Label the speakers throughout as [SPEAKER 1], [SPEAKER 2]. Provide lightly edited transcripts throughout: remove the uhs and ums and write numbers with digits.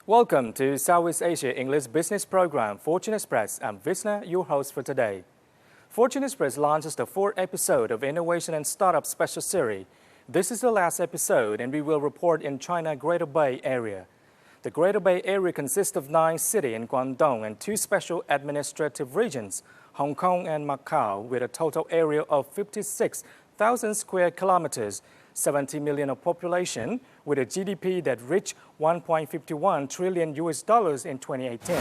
[SPEAKER 1] Welcome to Southeast Asia English Business Program, Fortune Express. I'm Visna, your host for today. Fortune Express launches the 4th episode of Innovation and Startup Special Series. This is the last episode, and we will report in China Greater Bay Area. The Greater Bay Area consists of 9 cities in Guangdong and 2 special administrative regions, Hong Kong and Macau, with a total area of 56,000 square kilometers, 70 million of population, with a GDP that reached 1.51 trillion US dollars in 2018.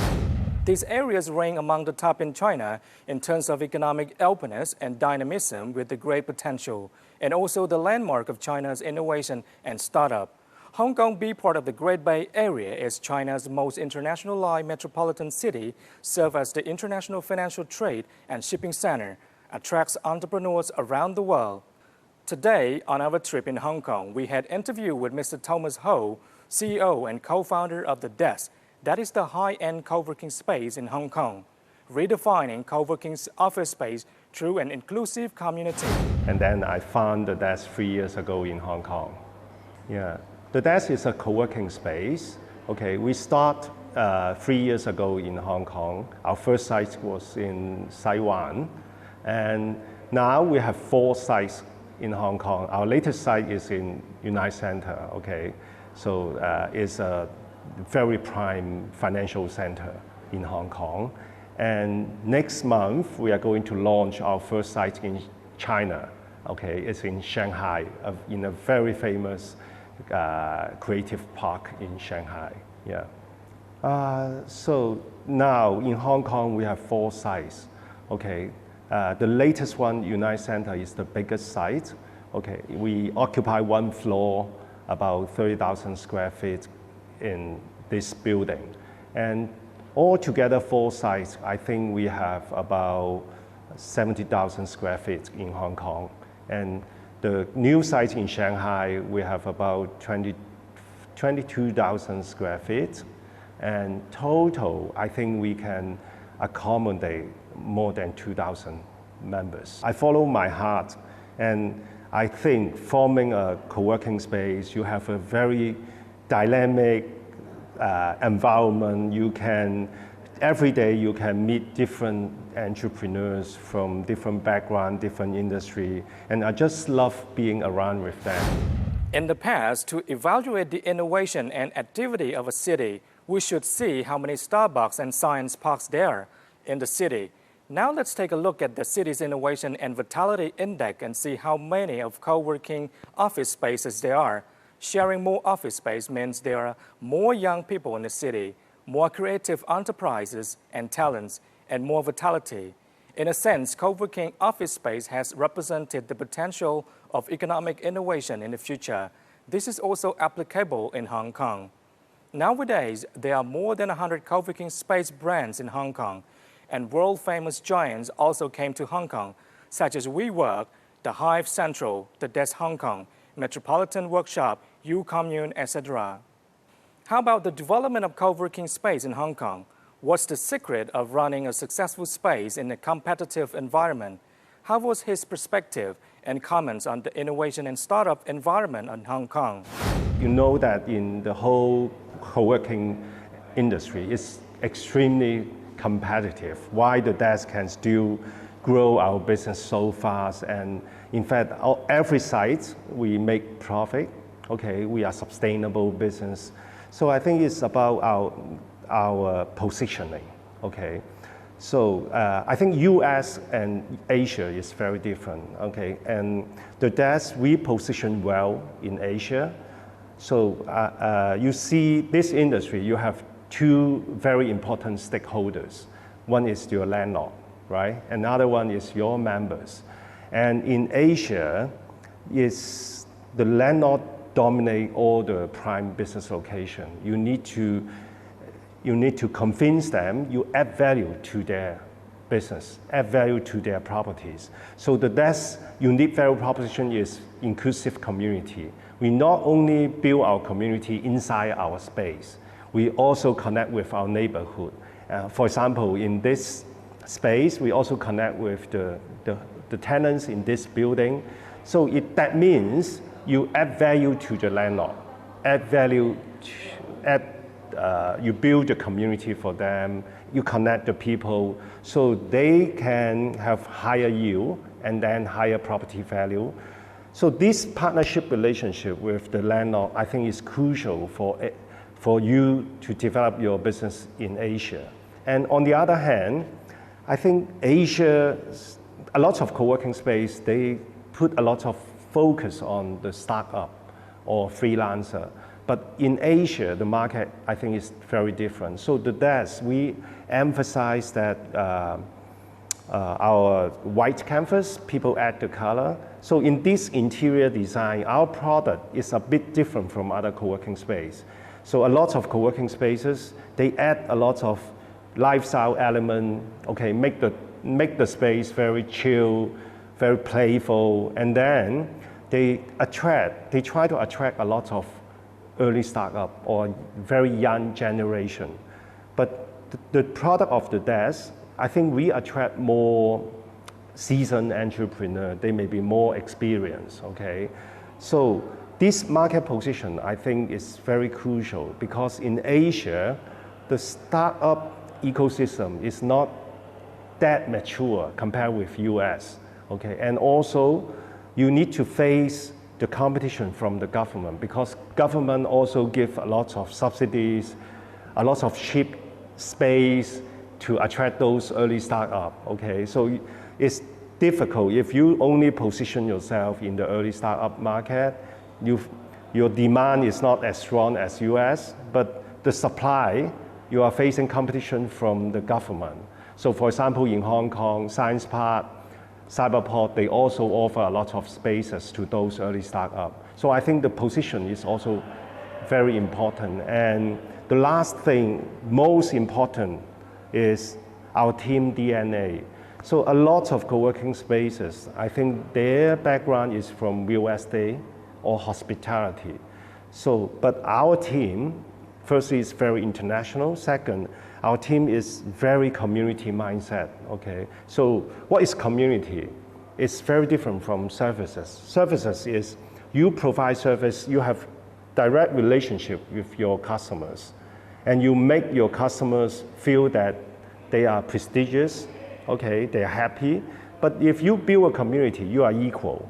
[SPEAKER 1] These areas rank among the top in China in terms of economic openness and dynamism with the great potential, and also the landmark of China's innovation and startup. Hong Kong, being part of the Great Bay Area, is China's most internationalized metropolitan city, serves as the international financial trade and shipping center, attracts entrepreneurs around the world. Today, on our trip in Hong Kong, we had interview with Mr. Thomas Ho, CEO and co-founder of theDesk. That is the high-end co-working space in Hong Kong, redefining co-working's office space through an inclusive community.
[SPEAKER 2] And then I found theDesk 3 years ago in Hong Kong. Yeah, theDesk is a co-working space. Okay, we start 3 years ago in Hong Kong. Our first site was in Taiwan, and now we have 4 sites in Hong Kong. Our latest site is in United Center, okay? So it's a very prime financial center in Hong Kong. And next month, we are going to launch our first site in China, okay? It's in Shanghai, in a very famous creative park in Shanghai, yeah. So now in Hong Kong, we have 4 sites, okay? The latest one, United Center, is the biggest site. Okay, we occupy 1 floor, about 30,000 square feet in this building. And altogether 4 sites, I think we have about 70,000 square feet in Hong Kong. And the new site in Shanghai, we have about 22,000 square feet. And total, I think we can accommodate more than 2,000 members. I follow my heart, and I think forming a co-working space, you have a very dynamic environment. Every day you can meet different entrepreneurs from different backgrounds, different industry, and I just love being around with them.
[SPEAKER 1] In the past, to evaluate the innovation and activity of a city, we should see how many Starbucks and science parks there are in the city. Now let's take a look at the city's innovation and vitality index and see how many of co-working office spaces there are. Sharing more office space means there are more young people in the city, more creative enterprises and talents, and more vitality. In a sense, co-working office space has represented the potential of economic innovation in the future. This is also applicable in Hong Kong. Nowadays, there are more than 100 co-working space brands in Hong Kong, and world-famous giants also came to Hong Kong, such as WeWork, the Hive Central, theDesk Hong Kong, Metropolitan Workshop, U-Commune, etc. How about the development of co-working space in Hong Kong? What's the secret of running a successful space in a competitive environment? How was his perspective and comments on the innovation and startup environment in Hong Kong?
[SPEAKER 2] You know that in the whole co-working industry, it's extremely competitive. Why theDesk can still grow our business so fast, and in fact, every site we make profit. Okay, we are sustainable business. So I think it's about our positioning. Okay, so I think U.S. and Asia is very different. Okay, and theDesk we position well in Asia. So you see this industry, you have 2 very important stakeholders. One is your landlord, right? Another one is your members. And in Asia, the landlord dominate all the prime business location. You need to convince them, you add value to their business, add value to their properties. So theDesk unique value proposition is inclusive community. We not only build our community inside our space, we also connect with our neighborhood. For example, in this space, we also connect with the tenants in this building. So that means you add value to the landlord, add value you build a community for them, you connect the people so they can have higher yield and then higher property value. So this partnership relationship with the landlord, I think, is crucial for you to develop your business in Asia. And on the other hand, I think Asia, a lot of co-working space, they put a lot of focus on the startup or freelancer. But in Asia, the market, I think, is very different. So the desk, we emphasize that our white canvas, people add the color. So in this interior design, our product is a bit different from other co-working space. So a lot of co-working spaces, they add a lot of lifestyle element, okay, make the space very chill, very playful, and then they try to attract a lot of early startup or very young generation. But the product of the desk, I think we attract more seasoned entrepreneur. They may be more experienced, okay? So this market position, I think, is very crucial because in Asia, the startup ecosystem is not that mature compared with US, okay? And also, you need to face the competition from the government because government also give a lot of subsidies, a lot of cheap space to attract those early startup, okay? So it's difficult if you only position yourself in the early startup market. Your demand is not as strong as US, but the supply, you are facing competition from the government. So for example, in Hong Kong, Science Park, Cyberport, they also offer a lot of spaces to those early startups. So I think the position is also very important. And the last thing, most important, is our team DNA. So a lot of co-working spaces, I think their background is from real estate or hospitality. So, but our team, firstly, is very international. Second, our team is very community mindset, okay? So what is community? It's very different from services. Services is you provide service, you have direct relationship with your customers, and you make your customers feel that they are prestigious, okay, they are happy. But if you build a community, you are equal.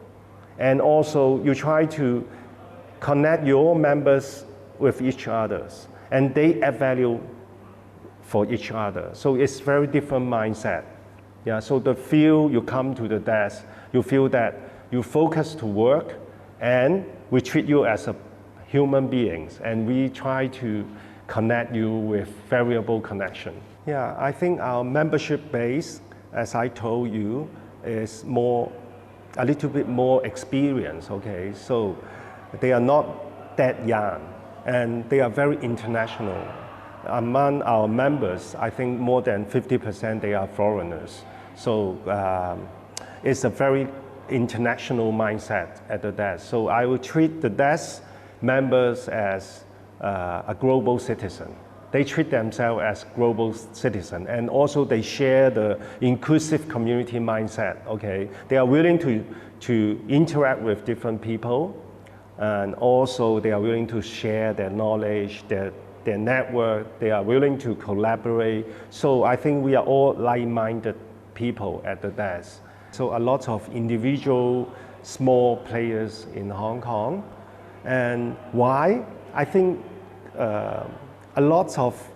[SPEAKER 2] And also you try to connect your members with each other, and they add value for each other. So it's very different mindset. Yeah, so the feel you come to the desk, you feel that you focus to work and we treat you as a human beings and we try to connect you with variable connection. Yeah, I think our membership base, as I told you, is a little bit more experienced, okay? So they are not that young and they are very international. Among our members, I think more than 50% they are foreigners. So it's a very international mindset at the desk. So I will treat the desk members as a global citizen. They treat themselves as global citizen, and also they share the inclusive community mindset, okay? They are willing to interact with different people, and also they are willing to share their knowledge, their network, they are willing to collaborate. So I think we are all like-minded people at the desk. So a lot of individual small players in Hong Kong. And why? I think a lot of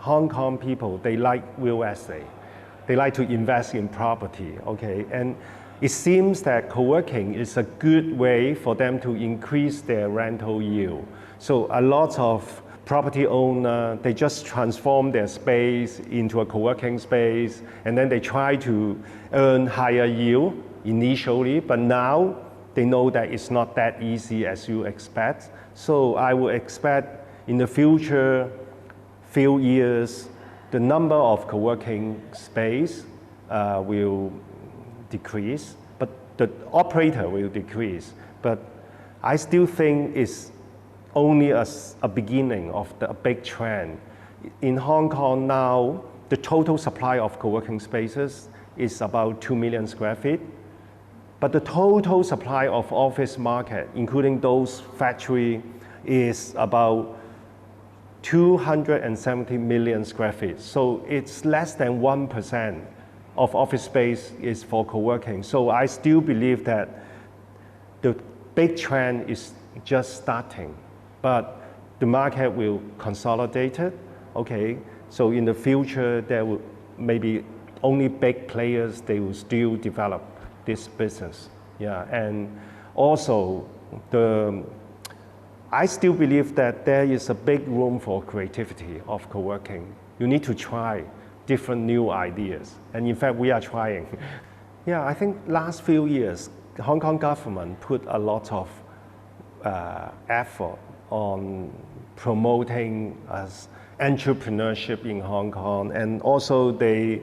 [SPEAKER 2] Hong Kong people, they like real estate. They like to invest in property, okay? And it seems that co-working is a good way for them to increase their rental yield. So a lot of property owners, they just transform their space into a co-working space, and then they try to earn higher yield initially, but now they know that it's not that easy as you expect. So I would expect in the future few years, the number of co-working space will decrease, but the operator will decrease. But I still think it's only a beginning of a big trend. In Hong Kong now, the total supply of co-working spaces is about 2 million square feet. But the total supply of office market, including those factory, is about 270 million square feet. So it's less than 1% of office space is for co-working. So I still believe that the big trend is just starting, but the market will consolidate it, okay? So in the future, there will maybe only big players, they will still develop this business, yeah. And also, I still believe that there is a big room for creativity of co-working. You need to try different new ideas, and in fact, we are trying. Yeah, I think last few years, the Hong Kong government put a lot of effort on promoting entrepreneurship in Hong Kong, and also they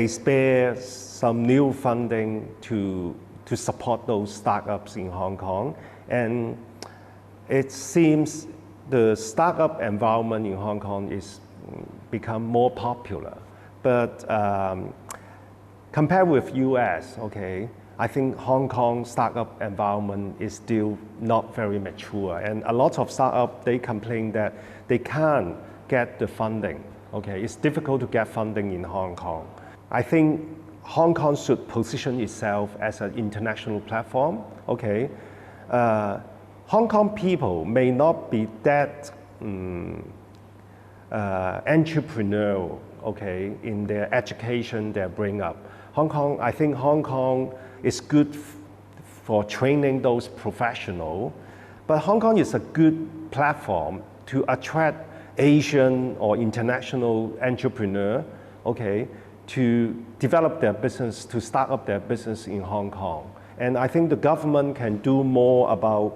[SPEAKER 2] spare some new funding to support those startups in Hong Kong. And it seems the startup environment in Hong Kong is become more popular. But compared with US, okay, I think Hong Kong startup environment is still not very mature. And a lot of startups, they complain that they can't get the funding, okay? It's difficult to get funding in Hong Kong. I think Hong Kong should position itself as an international platform, okay? Hong Kong people may not be that entrepreneurial, okay, in their education, their bring up. I think Hong Kong is good for training those professionals, but Hong Kong is a good platform to attract Asian or international entrepreneur, okay, to develop their business, to start up their business in Hong Kong. And I think the government can do more about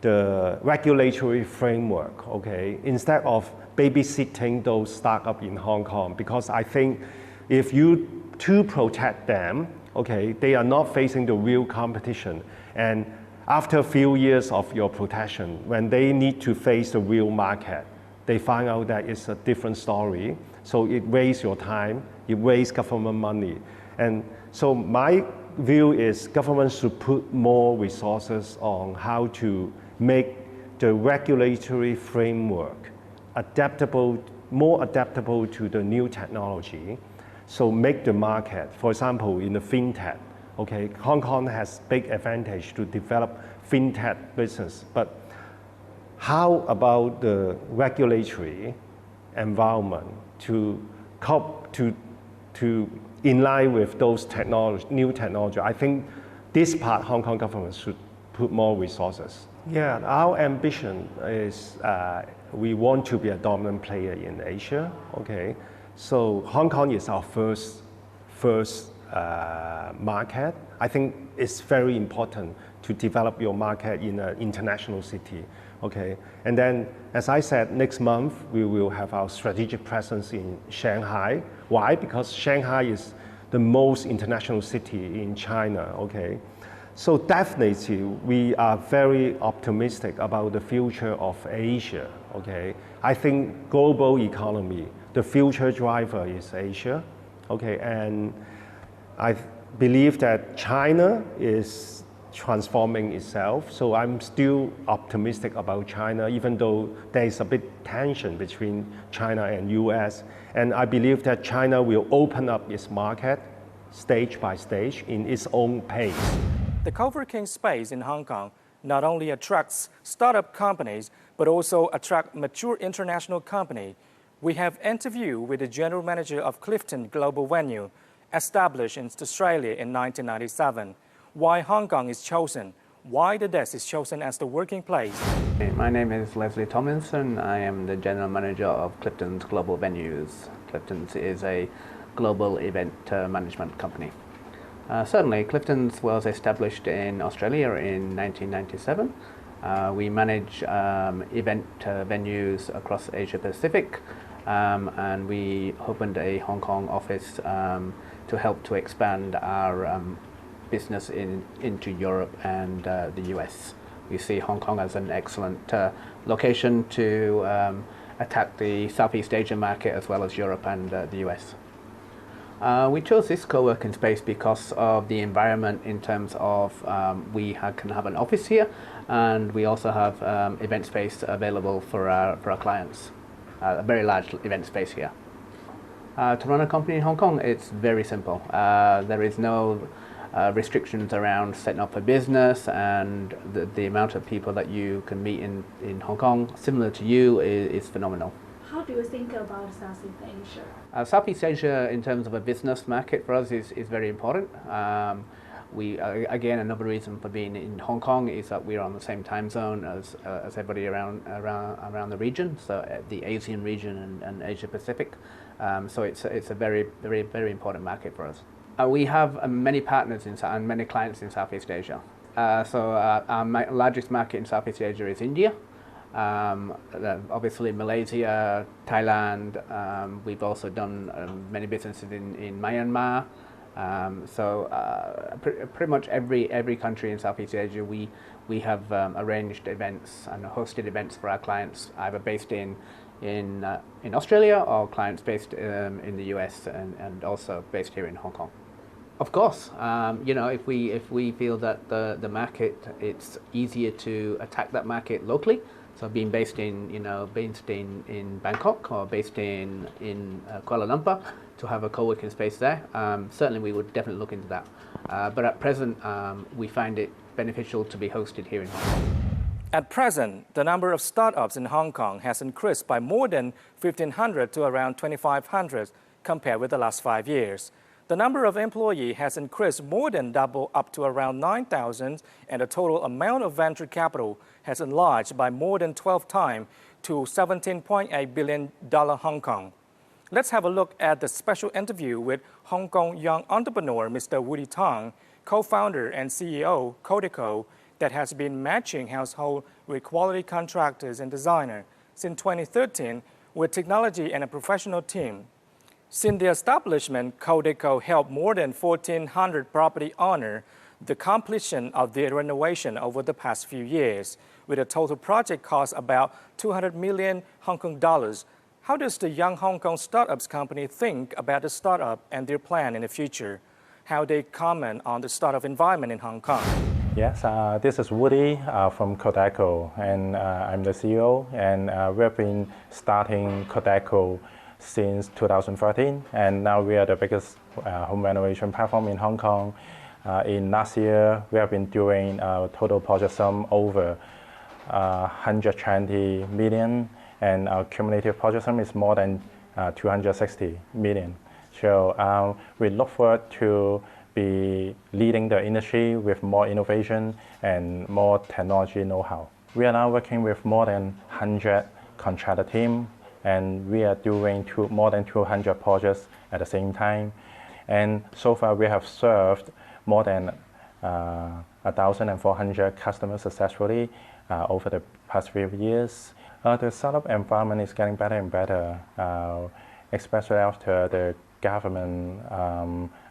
[SPEAKER 2] the regulatory framework, okay, instead of babysitting those startups in Hong Kong, because I think if you to protect them, okay, they are not facing the real competition. And after a few years of your protection, when they need to face the real market, they find out that it's a different story. So it wastes your time, it wastes government money. And so my view is government should put more resources on how to make the regulatory framework more adaptable to the new technology. So make the market, for example, in the fintech, okay, Hong Kong has big advantage to develop fintech business, but how about the regulatory environment to cope to in line with those new technology? I think this part Hong Kong government should put more resources. Yeah, our ambition is we want to be a dominant player in Asia, okay? So Hong Kong is our first market. I think it's very important to develop your market in an international city, okay? And then, as I said, next month we will have our strategic presence in Shanghai. Why? Because Shanghai is the most international city in China, okay? So definitely we are very optimistic about the future of Asia, okay? I think global economy, the future driver is Asia, okay? And I believe that China is transforming itself, so I'm still optimistic about China, even though there is a bit tension between China and US. And I believe that China will open up its market stage by stage in its own pace.
[SPEAKER 1] The co-working space in Hong Kong not only attracts startup companies, but also attract mature international companies. We have interviewed with the general manager of Clifton Global Venue, established in Australia in 1997. Why Hong Kong is chosen, why theDesk is chosen as the working place.
[SPEAKER 3] My name is Leslie Tomlinson. I am the general manager of Clifton's Global Venues. Clifton's is a global event management company. Certainly, Clifton's was established in Australia in 1997. We manage event venues across Asia Pacific, and we opened a Hong Kong office to help to expand our business into Europe and the US. We see Hong Kong as an excellent location to attack the Southeast Asian market as well as Europe and the US. We chose this co-working space because of the environment in terms of we can have an office here, and we also have event space available for our clients. a very large event space here. To run a company in Hong Kong, it's very simple. There is no restrictions around setting up a business, and the amount of people that you can meet in Hong Kong, similar to you, is phenomenal.
[SPEAKER 4] How do you think about Southeast Asia?
[SPEAKER 3] Southeast Asia, in terms of a business market for us, is very important. Again, another reason for being in Hong Kong is that we're on the same time zone as everybody around the region, so the Asian region and Asia Pacific. So it's a very important market for us. We have many partners and many clients in Southeast Asia. So our largest market in Southeast Asia is India. Obviously Malaysia, Thailand. We've also done many businesses in Myanmar. Pretty much every country in Southeast Asia, we have arranged events and hosted events for our clients, either based in Australia or clients based in the US and also based here in Hong Kong. Of course, if we feel that the market, it's easier to attack that market locally. So being based in Bangkok or based in Kuala Lumpur, to have a co-working space there, certainly we would definitely look into that. But at present, we find it beneficial to be hosted here in Hong Kong.
[SPEAKER 1] At present, the number of startups in Hong Kong has increased by more than 1,500 to around 2,500 compared with the last 5 years. The number of employees has increased more than double, up to around 9,000, and the total amount of venture capital has enlarged by more than 12 times to $17.8 billion Hong Kong. Let's have a look at the special interview with Hong Kong young entrepreneur Mr. Woody Tong, co-founder and CEO CODECO, that has been matching household with quality contractors and designers since 2013 with technology and a professional team. Since the establishment, CODECO helped more than 1,400 property owners the completion of their renovation over the past few years, with a total project cost about 200 million Hong Kong dollars. How does the young Hong Kong startups company think about the startup and their plan in the future? How they comment on the startup environment in Hong Kong?
[SPEAKER 5] Yes, this is Woody from Kodako, and I'm the CEO, and we've been starting Kodako since 2013, and now we are the biggest home renovation platform in Hong Kong. In last year, we have been doing a total project sum over 120 million, and our cumulative project sum is more than 260 million. So we look forward to be leading the industry with more innovation and more technology know-how. We are now working with more than 100 contractor team, and we are doing more than 200 projects at the same time. And so far, we have served more than 1,400 customers successfully over the past few years. The startup environment is getting better and better, especially after the government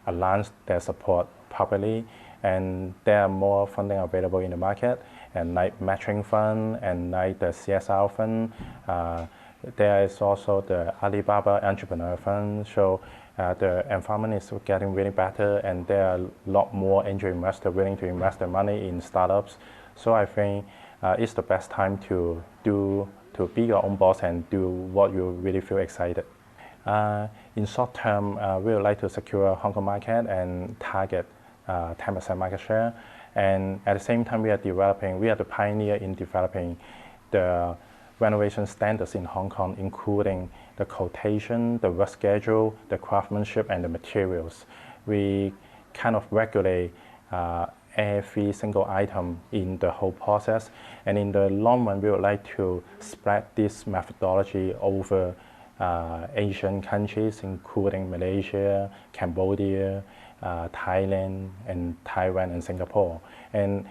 [SPEAKER 5] announced their support properly, and there are more funding available in the market, and like matching fund and like the CSR fund. There is also the Alibaba Entrepreneur Fund. So the environment is getting really better, and there are a lot more angel investors willing to invest their money in startups. So I think it's the best time to be your own boss and do what you really feel excited. In short term, we would like to secure Hong Kong market and target 10% market share. And at the same time, we are the pioneer in developing the renovation standards in Hong Kong, including the quotation, the work schedule, the craftsmanship, and the materials. We kind of regulate every single item in the whole process. And in the long run, we would like to spread this methodology over Asian countries, including Malaysia, Cambodia, Thailand, and Taiwan, and Singapore. And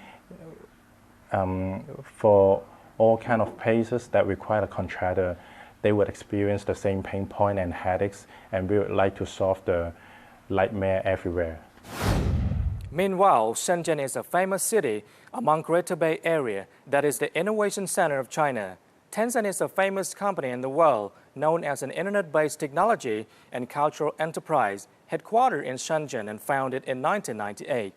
[SPEAKER 5] for all kind of places that require a contractor, they would experience the same pain point and headaches, and we would like to solve the nightmare everywhere.
[SPEAKER 1] Meanwhile, Shenzhen is a famous city among Greater Bay Area that is the innovation center of China. Tencent is a famous company in the world, known as an internet-based technology and cultural enterprise, headquartered in Shenzhen and founded in 1998.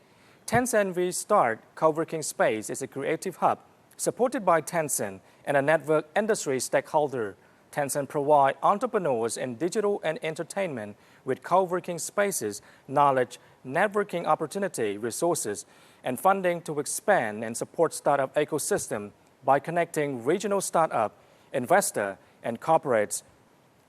[SPEAKER 1] Tencent V-Start Co-working Space is a creative hub supported by Tencent and a network industry stakeholder. Tencent provide entrepreneurs in digital and entertainment with co-working spaces, knowledge, networking opportunity, resources, and funding to expand and support startup ecosystem by connecting regional startup, investor, and corporates.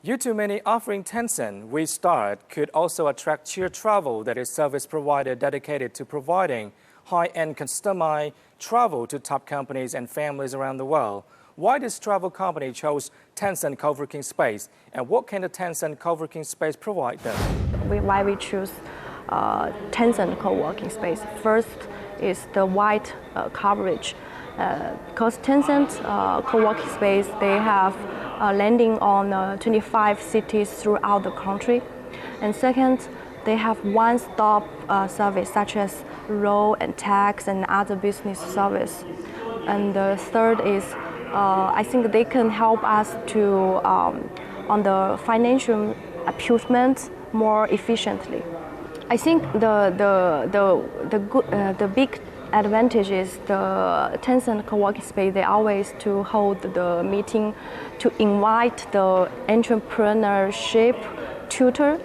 [SPEAKER 1] Due to many offering Tencent, We Start could also attract cheer travel, that is service provider dedicated to providing high-end customized travel to top companies and families around the world. Why this travel company chose Tencent co-working space, and what can the Tencent co-working space provide them?
[SPEAKER 6] Why we choose Tencent co-working space? First is the wide coverage. Because Tencent co-working space, they have landing on 25 cities throughout the country. And second, they have one-stop service such as law and tax and other business service. And the third is, I think they can help us to on the financial achievement more efficiently. I think the big advantage is the Tencent co-working space. They always to hold the meeting to invite the entrepreneurship tutor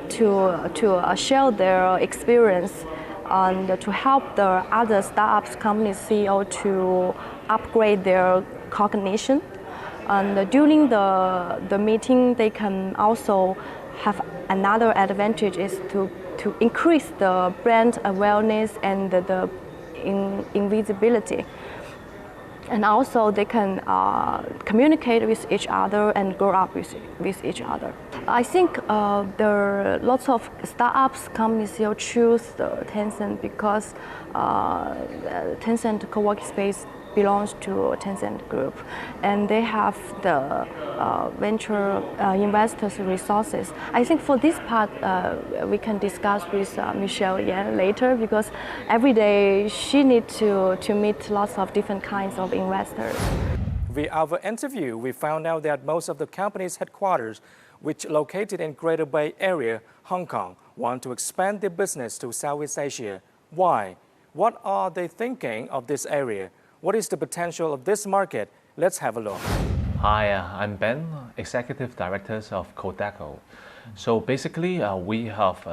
[SPEAKER 6] to share their experience and to help the other startups companies CEO to upgrade their cognition. And during the meeting, they can also have another advantage is to increase the brand awareness and the invisibility. And also they can communicate with each other and grow up with each other. I think there are lots of startups companies will choose the Tencent because Tencent co-working space belongs to Tencent Group, and they have the venture investors resources. I think for this part, we can discuss with Michelle Yan later, because every day she needs to meet lots of different kinds of investors.
[SPEAKER 1] Via our interview, we found out that most of the company's headquarters, which located in Greater Bay Area, Hong Kong, want to expand their business to Southeast Asia. Why? What are they thinking of this area? What is the potential of this market? Let's have a look.
[SPEAKER 7] Hi, I'm Ben, Executive Director of Kodako. So basically, we have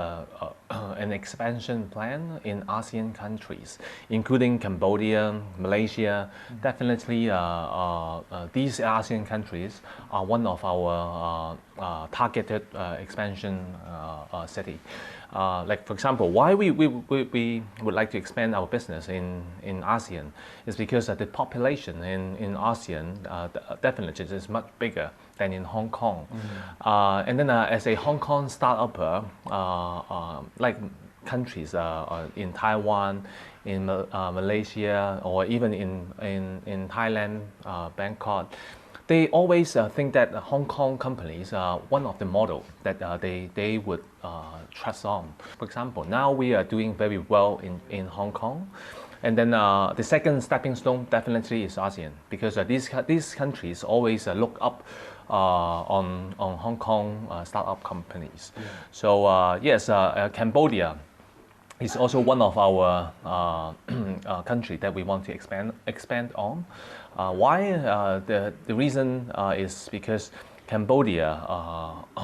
[SPEAKER 7] an expansion plan in ASEAN countries, including Cambodia, Malaysia. Definitely, these ASEAN countries are one of our targeted expansion city. Like for example, why we would like to expand our business in ASEAN is because the population in ASEAN definitely is much bigger than in Hong Kong. And then as a Hong Kong startup, like countries in Taiwan, in Malaysia, or even in Thailand, Bangkok, they always think that Hong Kong companies are one of the models that they would trust on. For example, now we are doing very well in Hong Kong. And then the second stepping stone definitely is ASEAN, because these countries always look up on Hong Kong startup companies. Yeah. So yes, Cambodia is also one of our country that we want to expand on. Why? The reason is because Cambodia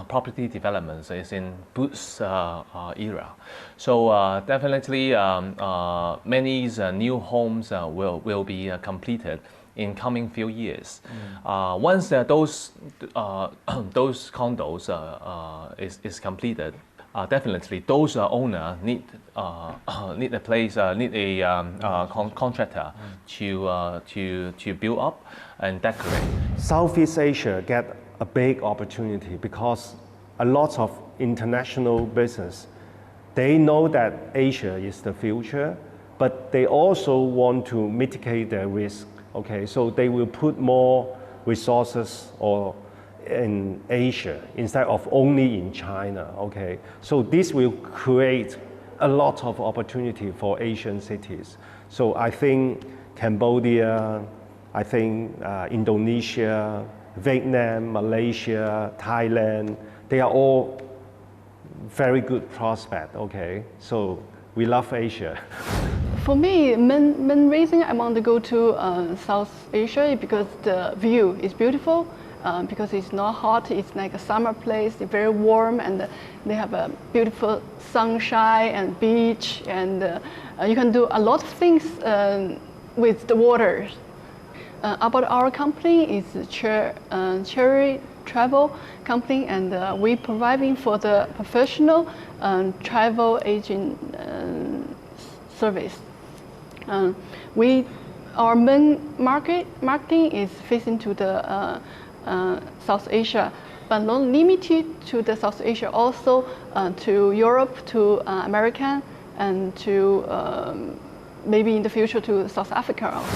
[SPEAKER 7] property development is in boost era. So definitely many new homes will be completed in coming few years. Once those condos is completed, definitely those owners need a place, need a contractor to build up and decorate.
[SPEAKER 2] Southeast Asia get a big opportunity because a lot of international business, they know that Asia is the future, but they also want to mitigate their risk. Okay, so they will put more resources in Asia instead of only in China. Okay, so this will create a lot of opportunity for Asian cities. So I think Cambodia, I think Indonesia, Vietnam, Malaysia, Thailand, they are all very good prospects. Okay, so we love Asia.
[SPEAKER 8] For me, main reason I want to go to South Asia is because the view is beautiful. because it's not hot. It's like a summer place. It's very warm, and they have a beautiful sunshine and beach, and you can do a lot of things with the water. About our company is Cherry Travel Company, and we providing for the professional travel agent service. Our main marketing is facing to the South Asia, but not limited to the South Asia, also to Europe, to America, and to maybe in the future to South Africa also.